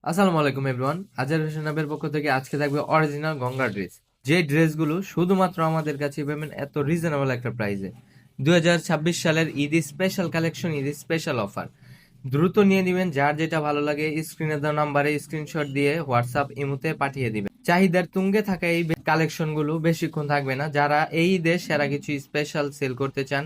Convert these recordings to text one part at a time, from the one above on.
আসসালামু আলাইকুম এভরিওয়ান। আজহার হোসেন আবের পক্ষ থেকে আজকে থাকবে অরিজিনাল গঙ্গা ড্রেস। যে ড্রেসগুলো শুধুমাত্র আমাদের কাছে পাবেন এত রিজনেবল একটা প্রাইসে। 2026 সালের Eid special collection, Eid special offer. দ্রুত নিয়ে নেবেন, যার যেটা ভালো লাগে স্ক্রিনে দেওয়া নাম্বারে স্ক্রিনশট দিয়ে হোয়াটসঅ্যাপ ইমোতে পাঠিয়ে দিবেন। চাহিদার তুঙ্গে থাকা এই কালেকশনগুলো বেশিক্ষণ থাকবে না। যারা এই ঈদে সেরা কিছু স্পেশাল সেল করতে চান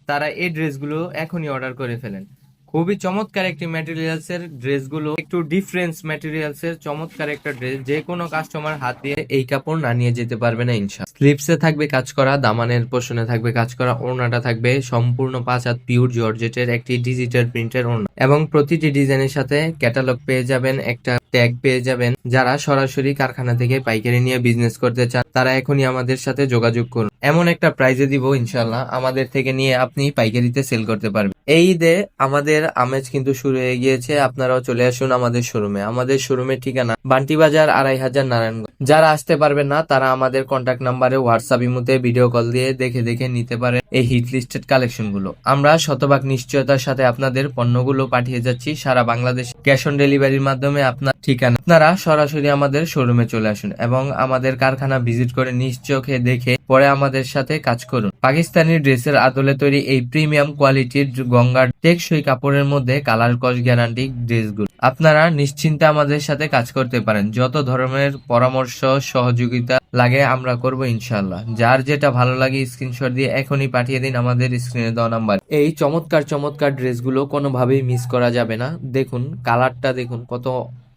তারা এই ড্রেসগুলো এখনই অর্ডার করে ফেলেন। খুবই চমৎকার একটি ম্যাটেরিয়ালস এর ড্রেসগুলো, একটু ডিফারেন্স ম্যাটেরিয়ালস এর চমৎকার একটা ড্রেস। যে কোনো কাস্টমার হাত দিয়ে এই কাপড় না নিয়ে যেতে পারবে না ইনশাআল্লাহ। স্লিপসে থাকবে কাজ করা, দামানের পোর্শনে থাকবে কাজ করা, ওড়নাটা থাকবে সম্পূর্ণ 5 হাত পিওর জর্জেটের একটি ডিজিটাল প্রিন্টের ওড়না এবং প্রতিটি ডিজাইনের সাথে ক্যাটালগ পেয়ে যাবেন, একটা ট্যাগ পেয়ে যাবেন। যারা সরাসরি কারখানা থেকে পাইকারি নিয়ে বিজনেস করতে চান তারা এখনই আমাদের সাথে যোগাযোগ করুন। এমন একটা প্রাইজে দিব ইনশাল্লাহ, আমাদের থেকে নিয়ে আপনি পাইকারিতে সেল করতে পারবেন। এই ঈদে আমাদের আমেজ কিন্তু শুরু হয়ে গিয়েছে। আপনারাও চলে আসুন আমাদের শোরুমে। আমাদের শোরুমের ঠিকানা বান্টি বাজার 2500 নারায়ণগঞ্জ। যারা আসতে পারবেন না তারা আমাদের কন্ট্যাক্ট নাম্বারে হোয়াটসঅ্যাপ ইমোতে ভিডিও কল দিয়ে দেখে দেখে নিতে পারেন এই হিট লিস্টেড কালেকশন গুলো। আমরা শতভাগ নিশ্চয়তার সাথে আপনাদের পণ্যগুলো পাঠিয়ে যাচ্ছি সারা বাংলাদেশ, ক্যাশ অন ডেলিভারির মাধ্যমে। আপনার ঠিকানা আপনারা সরাসরি আমাদের শোরুমে চলে আসুন এবং আমাদের কারখানা ভিজিট করে নিজ চোখে দেখে পরে আমাদের সাথে কাজ করুন। পাকিস্তানি ড্রেসের আদলে তৈরি এই প্রিমিয়াম কোয়ালিটির গঙ্গার টেকসই কাপড়ের মধ্যে কালার কস গ্যারান্টি ড্রেসগুলো আপনারা নিশ্চিন্তে আমাদের সাথে কাজ করতে পারেন। যত ধরনের পরামর্শ সহযোগিতা লাগে আমরা করব ইনশাল্লাহ। যার যেটা ভালো লাগে স্ক্রিনশট দিয়ে এখনই পাঠিয়ে দিন আমাদের স্ক্রিনে দেওয়া নাম্বার। এই চমৎকার চমৎকার ড্রেসগুলো কোনোভাবেই মিস করা যাবে না। দেখুন কালারটা, দেখুন কত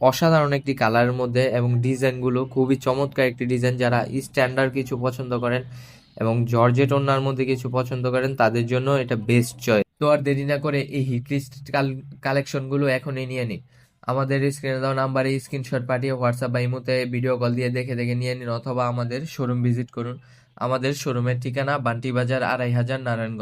অসাধারণ একটি কালারের মধ্যে, এবং ডিজাইনগুলো খুবই চমৎকার একটি ডিজাইন। যারা স্ট্যান্ডার্ড কিছু পছন্দ করেন এবং জর্জেট ওড়নার মধ্যে কিছু পছন্দ করেন তাদের জন্য এটা বেস্ট চয়েস। তো আর দেরি না করে এই হিট লিস্ট কালেকশনগুলো এখনই নিয়ে নিন। আমাদের স্ক্রিনে দেওয়া নাম্বারে স্ক্রিনশট পাঠিয়ে হোয়াটসঅ্যাপ বা ইমোতে ভিডিও কল দিয়ে দেখে দেখে নিয়ে নিন, অথবা আমাদের শোরুম ভিজিট করুন। আমাদের শোরুমের ঠিকানা বান্টি বাজার 2500 নারায়ণগঞ্জ।